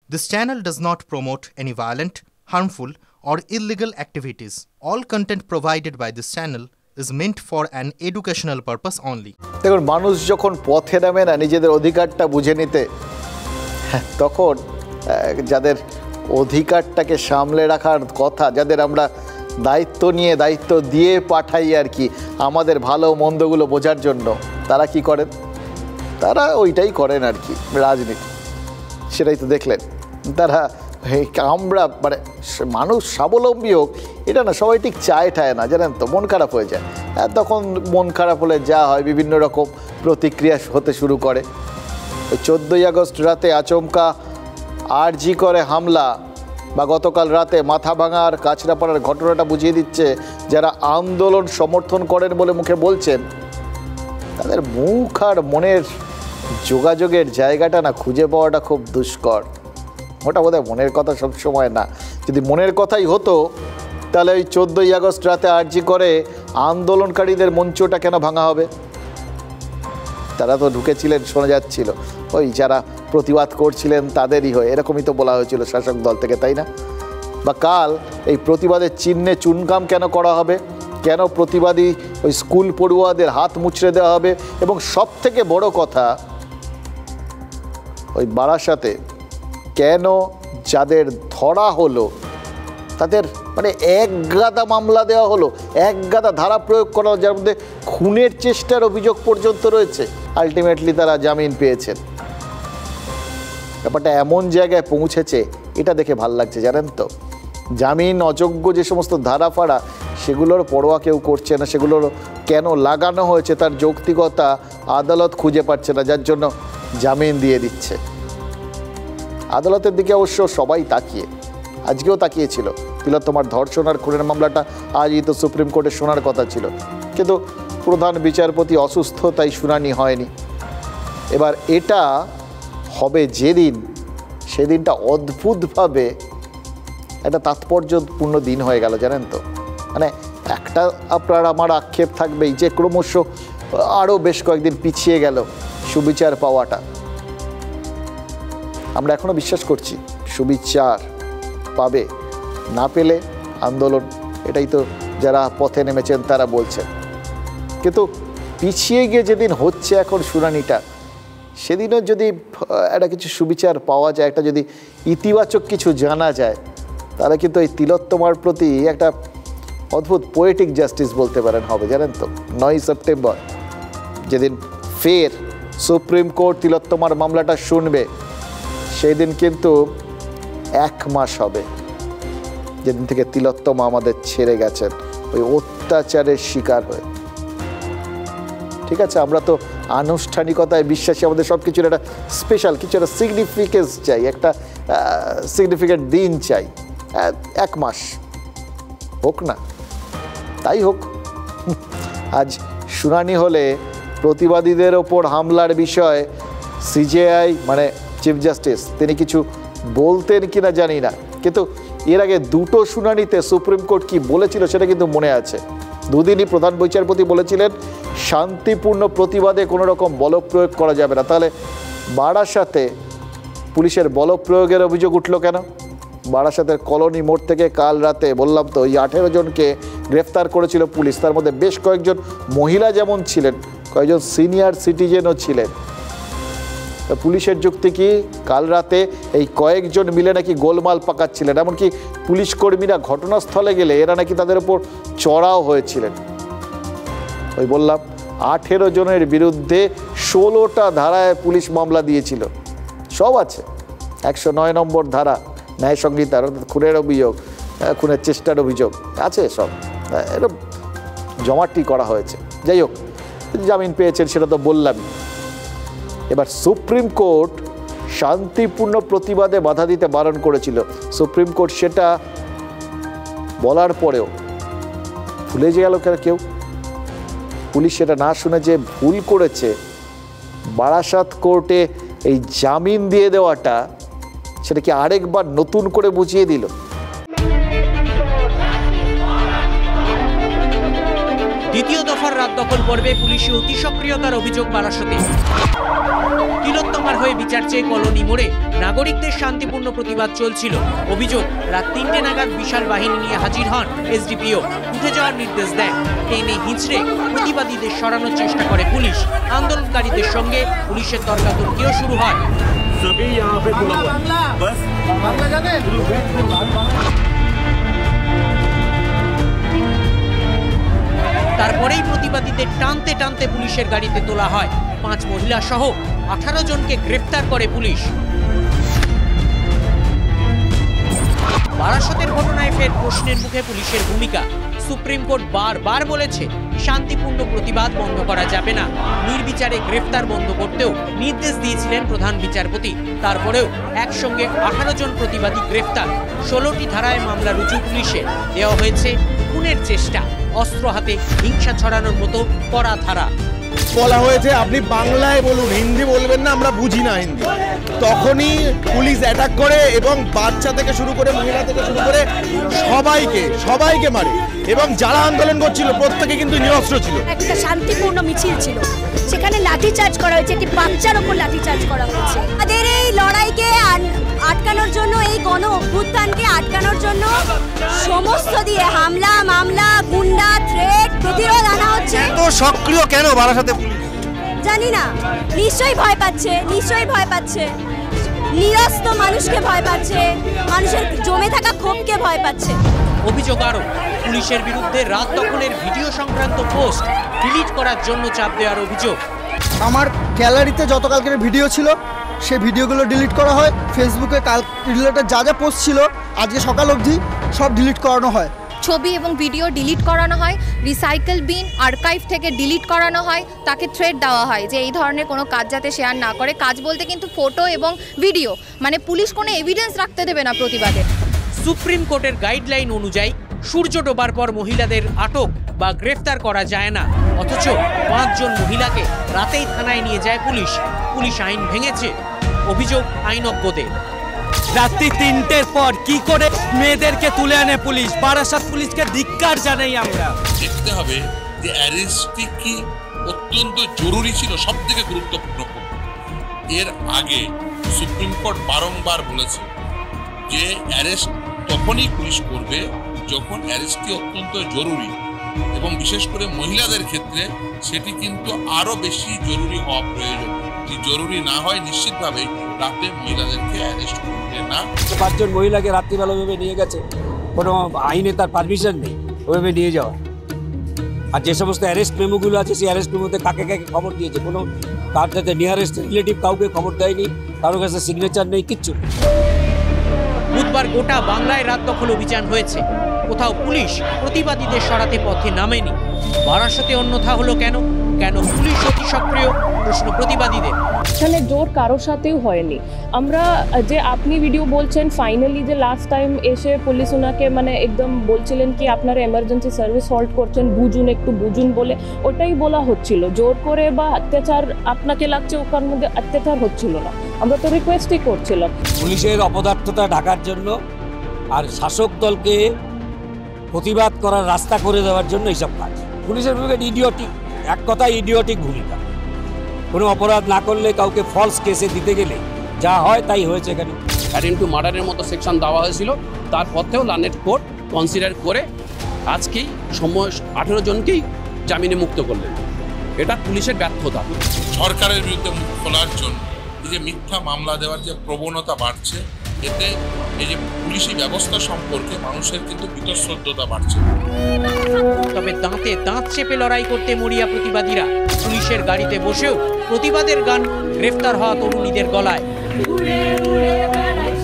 This channel does not promote any violent, harmful, or illegal activities. All content provided by this channel is meant for an educational purpose only. দেখুন, মানুষ যখন পথে নামে না নিজেদের অধিকারটা বুঝে নিতে, তখন যাদের অধিকারটাকে সামলে রাখার কথা, যাদের আমরা দায়িত্ব দিয়ে পাঠাই আর কি আমাদের ভালো মন্দগুলো বোঝার জন্য, তারা কি করেন? তারা ওইটাই করেন আর কি, রাজনীতি। সেটাই তো দেখলেন। তারা আমরা মানে মানুষ স্বাবলম্বী হোক এটা না সবাই ঠিক চায় না, জানেন তো, মন খারাপ হয়ে যায়। তখন মন খারাপ হলে যা হয় বিভিন্ন রকম প্রতিক্রিয়া হতে শুরু করে। ওই 14ই আগস্ট রাতে আচমকা আরজি করে হামলা বা গতকাল রাতে মাথা ভাঙার কাছড়াপাড়ার ঘটনাটা বুঝিয়ে দিচ্ছে যারা আন্দোলন সমর্থন করেন বলে মুখে বলছেন, তাদের মুখ আর মনের যোগাযোগের জায়গাটা না খুঁজে পাওয়াটা খুব দুষ্কর। ওটা বোধহয় মনের কথা সবসময় না। যদি মনের কথাই হতো তাহলে ওই 14ই আগস্ট রাতে আরজি করে আন্দোলনকারীদের মঞ্চটা কেন ভাঙা হবে? তারা তো ঢুকেছিলেন, শোনা যাচ্ছিল ওই যারা প্রতিবাদ করছিলেন তাদেরই হয়ে, এরকমই তো বলা হয়েছিল শাসক দল থেকে, তাই না? বা কাল এই প্রতিবাদের চিহ্নে চুনকাম কেন করা হবে? কেন প্রতিবাদী ওই স্কুল পড়ুয়াদের হাত মুচড়ে দেওয়া হবে? এবং সব থেকে বড় কথা, ওই বারাসাতে কেন যাদের ধরা হলো তাদের মানে এক গাদা মামলা দেওয়া হলো, এক গাদা ধারা প্রয়োগ করা, যার মধ্যে খুনের চেষ্টার অভিযোগ পর্যন্ত রয়েছে, আলটিমেটলি তারা জামিন পেয়েছেন। ব্যাপারটা এমন জায়গায় পৌঁছেছে, এটা দেখে ভাল লাগছে, জানেন তো। জামিন অযোগ্য যে সমস্ত ধারা ফাড়া, সেগুলোর পরোয়া কেউ করছে না। সেগুলোর কেন লাগানো হয়েছে তার যৌক্তিকতা আদালত খুঁজে পাচ্ছে না, যার জন্য জামিন দিয়ে দিচ্ছে। আদালতের দিকে অবশ্য সবাই তাকিয়ে, আজকেও তাকিয়েছিল। তিলোত্তমার ধর্ষণ আর খুনের মামলাটা আজই তো সুপ্রিম কোর্টে শোনার কথা ছিল, কিন্তু প্রধান বিচারপতি অসুস্থ, তাই শুনানি হয়নি। এবার এটা হবে যেদিন, সেদিনটা অদ্ভুতভাবে একটা তাৎপর্যপূর্ণ দিন হয়ে গেল, জানেন তো। মানে একটা আপনার আমার আক্ষেপ থাকবেই যে ক্রমশ আরও বেশ কয়েকদিন পিছিয়ে গেল সুবিচার পাওয়াটা। আমরা এখনও বিশ্বাস করছি সুবিচার পাবে, না পেলে আন্দোলন, এটাই তো যারা পথে নেমেছেন তারা বলছেন। কিন্তু পিছিয়ে গিয়ে যেদিন হচ্ছে এখন শুনানিটা, সেদিনও যদি একটা কিছু সুবিচার পাওয়া যায়, একটা যদি ইতিবাচক কিছু জানা যায়, তাহলে কিন্তু এই তিলোত্তমার প্রতি একটা অদ্ভুত পোয়েটিক জাস্টিস বলতে পারেন হবে, জানেন তো। 9ই সেপ্টেম্বর যেদিন ফের সুপ্রিম কোর্ট তিলোত্তমার মামলাটা শুনবে, সেই দিন কিন্তু 1 মাস হবে যেদিন থেকে তিলোত্তমা আমাদের ছেড়ে গেছেন ওই অত্যাচারের শিকার হয়ে। ঠিক আছে, আমরা তো আনুষ্ঠানিকতায় বিশ্বাসী, আমাদের সব কিছুর একটা স্পেশাল কিছু একটা সিগনিফিকেন্স চাই, একটা সিগনিফিকেন্ট দিন চাই। 1 মাস হোক না, তাই হোক। আজ শুনানি হলে প্রতিবাদীদের ওপর হামলার বিষয়ে সিজেআই মানে চিফ জাস্টিস তিনি কিছু বলতেন কিনা জানি না, কিন্তু এর আগে 2টো শুনানিতে সুপ্রিম কোর্ট কি বলেছিল সেটা কিন্তু মনে আছে। দুদিনই প্রধান বিচারপতি বলেছিলেন শান্তিপূর্ণ প্রতিবাদে কোনো রকম বলপ্রয়োগ করা যাবে না। তাহলে বারাসাতে পুলিশের বলপ্রয়োগের অভিযোগ উঠল কেন? বারাসাতের কলোনি মোড় থেকে কাল রাতে বললাম তো ওই 18 জনকে গ্রেফতার করেছিল পুলিশ। তার মধ্যে বেশ কয়েকজন মহিলা যেমন ছিলেন, কয়েকজন সিনিয়র সিটিজেনও ছিলেন। পুলিশের যুক্তি কি, কাল রাতে এই কয়েকজন মিলে নাকি গোলমাল পাকাচ্ছিলেন, এমনকি পুলিশ কর্মীরা ঘটনাস্থলে গেলে এরা নাকি তাদের উপর চড়াও হয়েছিলেন। ওই বললাম 18 জনের বিরুদ্ধে 16টা ধারায় পুলিশ মামলা দিয়েছিল, সব আছে। 109 নম্বর ধারা ন্যায় সংহিতার, খুনের অভিযোগ, খুনের চেষ্টার অভিযোগ আছে, সব এটা জমাটি করা হয়েছে। যাই হোক, জামিন পেয়েছেন সেটা তো বললামই। এবার সুপ্রিম কোর্ট শান্তিপূর্ণ প্রতিবাদে বাধা দিতে বারণ করেছিল। সুপ্রিম কোর্ট সেটা বলার পরেও ভুলে গেল কেউ? পুলিশ সেটা না শুনে যে ভুল করেছে, বারাসাত কোর্টে এই জামিন দিয়ে দেওয়াটা, সেটা কি আরেকবার নতুন করে বুঝিয়ে দিল? দ্বিতীয় দফার রাত দখল পর্বে পুলিশি অতি সক্রিয়তার অভিযোগ বারাসতে। তিলোত্তমার হয়ে বিচার চেয়ে কলোনি মোড়ে নাগরিকদের শান্তিপূর্ণ প্রতিবাদ চলছিল। অভিযোগ, রাত 3টে নাগাদ বিশাল বাহিনী নিয়ে হাজির হন এসডিপিও। উঠে যাওয়ার নির্দেশ দেন। টেনে হিঁচড়ে প্রতিবাদীদের সরানোর চেষ্টা করে পুলিশ। আন্দোলনকারীদের সঙ্গে পুলিশের তর্কাতর্কিও শুরু হয়। তারপরেই প্রতিবাদীদের টানতে টানতে পুলিশের গাড়িতে তোলা হয়। 5 মহিলা সহ 18 জনকে গ্রেফতার করে পুলিশ। বারাসতের ঘটনায় ফের প্রশ্নের মুখে পুলিশের ভূমিকা। সুপ্রিম কোর্ট বারবার বলেছে শান্তিপূর্ণ প্রতিবাদ বন্ধ করা যাবে না। নির্বিচারে গ্রেফতার বন্ধ করতেও নির্দেশ দিয়েছিলেন প্রধান বিচারপতি। তারপরেও একসঙ্গে 18 জন প্রতিবাদী গ্রেফতার। 16টি ধারায় মামলা রুজু পুলিশে। দেওয়া হয়েছে খুনের চেষ্টা, অস্ত্র হাতে হিংসা ছড়ানোর মতো কড়া ধারা। বলা হয়েছে আপনি বাংলায় বলুন, হিন্দি বলবেন না, আমরা বুঝি না হিন্দি। তখনই পুলিশ অ্যাটাক করে এবং বাচ্চা থেকে শুরু করে মহিলা থেকে শুরু করে সবাইকে মারে। এবং যারা আন্দোলন করছিল প্রত্যেকে কিন্তু নিরস্ত্র ছিল। একটা শান্তিপূর্ণ মিছিল ছিল, সেখানে লাঠিচার্জ করা হয়েছে, একটি বাচ্চার ওপর লাঠিচার্জ করা হয়েছে। আমাদের এই লড়াইকে আটকানোর জন্য, এই গণ অভ্যুত্থানকে আটকানোর জন্য সমস্ত দিয়ে হামলা, মামলা, গুন্ডা, থ্রেট, প্রতিরোধ আনা হচ্ছে। এত সক্রিয় কেন বারাসতে পুলিশ? জানি না, নিশ্চয়ই ভয় পাচ্ছে। নিরস্ত্র মানুষকে ভয় পাচ্ছে, মানুষের জমে থাকা ক্ষোভকে ভয় পাচ্ছে। অভিযোগ আরও, পুলিশের বিরুদ্ধে রাত দখলের ভিডিও সংক্রান্ত পোস্ট ডিলিট করার জন্য চাপ দেওয়ার অভিযোগ। আমার গ্যালারিতে যত কালকের ভিডিও ছিল সেই ভিডিওগুলো ডিলিট করা হয়। ফেসবুকে কাল রিলেটেড যা পোস্ট ছিল আজকে সকাল অবধি সব ডিলিট করানো হয়। ছবি এবং ভিডিও ডিলিট করানো হয়, রিসাইকেল বিন আর্কাইভ থেকে ডিলিট করানো হয়। তাকে থ্রেট দেওয়া হয় যে এই ধরনের কোনো কাজ যাতে শেয়ার না করে। কাজ বলতে কিন্তু ফটো এবং ভিডিও, মানে পুলিশ কোনো এভিডেন্স রাখতে দেবে না প্রতিবাদে। সুপ্রিম কোর্টের গাইডলাইন অনুযায়ী সূর্য ডোবার পর মহিলাদের আটক বা গ্রেফতার করা যায় না। অথচ 5 জন মহিলাকে রাতেই থানায় নিয়ে যায় পুলিশ। পুলিশ আইন ভেঙেছে, অভিযোগ আইনজ্ঞদের। রাত্রি 3টের পর কি করে মেয়েদেরকে তুলে আনে পুলিশ? বারাসত পুলিশকে ধিক্কার জানাই আমরা। দেখতে হবে যে অ্যারেস্টটি কি অত্যন্ত জরুরি ছিল, সব থেকে গুরুত্বপূর্ণ। এর আগে সুপ্রিম কোর্ট বারংবার বলেছে যে অ্যারেস্ট তখনই পুলিশ করবে যখন অ্যারেস্টটি অত্যন্ত জরুরি, এবং বিশেষ করে মহিলাদের ক্ষেত্রে সেটি কিন্তু আরো বেশি জরুরি হওয়া প্রয়োজন। যদি জরুরি না হয় নিশ্চিতভাবে রাতে মহিলাদেরকে অ্যারেস্ট করবে না। 5 জন মহিলাকে রাত্রিবেলা ওইভাবে নিয়ে গেছে, কোনো আইনে তার পারমিশন নেই ওইভাবে নিয়ে যাওয়া। আর যে সমস্ত অ্যারেস্ট মেমোগুলো আছে সেই অ্যারেস্ট মেমোতে কাকে খবর দিয়েছে, কোনো তার যাতে নিয়ারেস্ট রিলেটিভ কাউকে খবর দেয়নি, কারোর কাছে সিগনেচার নেই, কিচ্ছু। বুধবার গোটা বাংলায় রাত দখল অভিযান হয়েছে। কোথাও পুলিশ প্রতিবাদীদের সরাতে পথে নামেনি। বারাসতে অন্যথা হলো কেন? পুলিশ অতি সক্রিয়? প্রশ্ন প্রতিবাদীদের। এখানে জোর কারোর সাথেও হয়নি। আমরা যে আপনি ভিডিও বলছেন, ফাইনালি যে লাস্ট টাইম এসে পুলিশ ওনাকে মানে একদম বলছিলেন কি আপনারা এমার্জেন্সি সার্ভিস হল্ট করছেন, একটু বুঝুন বলে, ওটাই বলা হচ্ছিল। জোর করে বা অত্যাচার আপনাকে লাগছে ওখান মধ্যে অত্যাচার হচ্ছিল না, আমরা তো রিকোয়েস্টই করছিলাম। পুলিশের অপদার্থতা ঢাকার জন্য আর শাসক দলকে প্রতিবাদ করার রাস্তা করে দেওয়ার জন্য এইসব কাজ। পুলিশের ভূমিকা ইডিওটিক, এক কথায় ইডিওটিক ভূমিকা। কোনো অপরাধ না করলে কাউকে ফলস কেসে দিতে গেলে যা হয় তাই হয়েছে। এখানে অ্যাটেম্প টু মার্ডারের মতো সেকশন দেওয়া হয়েছিল, তারপরেও লানেট কোর্ট কনসিডার করে আজকেই 18 জনকেই জামিনে মুক্ত করলেন। এটা পুলিশের ব্যর্থতা। সরকারের বিরুদ্ধে মুখ খোলার জন্য এই যে মিথ্যা মামলা দেওয়ার যে প্রবণতা বাড়ছে, এতে এই যে পুলিশি ব্যবস্থা সম্পর্কে মানুষের কিন্তু বীতশ্রদ্ধতা বাড়ছে। তবে দাঁতে দাঁত চেপে লড়াই করতে মরিয়া প্রতিবাদীরা। পুলিশের গাড়িতে বসেও প্রতিবাদের গান গ্রেফতার হওয়া তরুণীদের গলায়।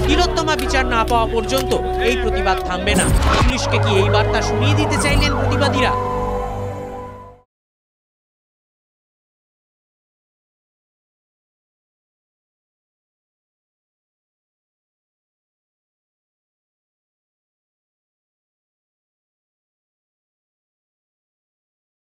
তিলোত্তমা বিচার না পাওয়া পর্যন্ত এই প্রতিবাদ থামবে না। পুলিশকে কি এই বার্তা শুনিয়ে দিতে চাইলেন প্রতিবাদীরা?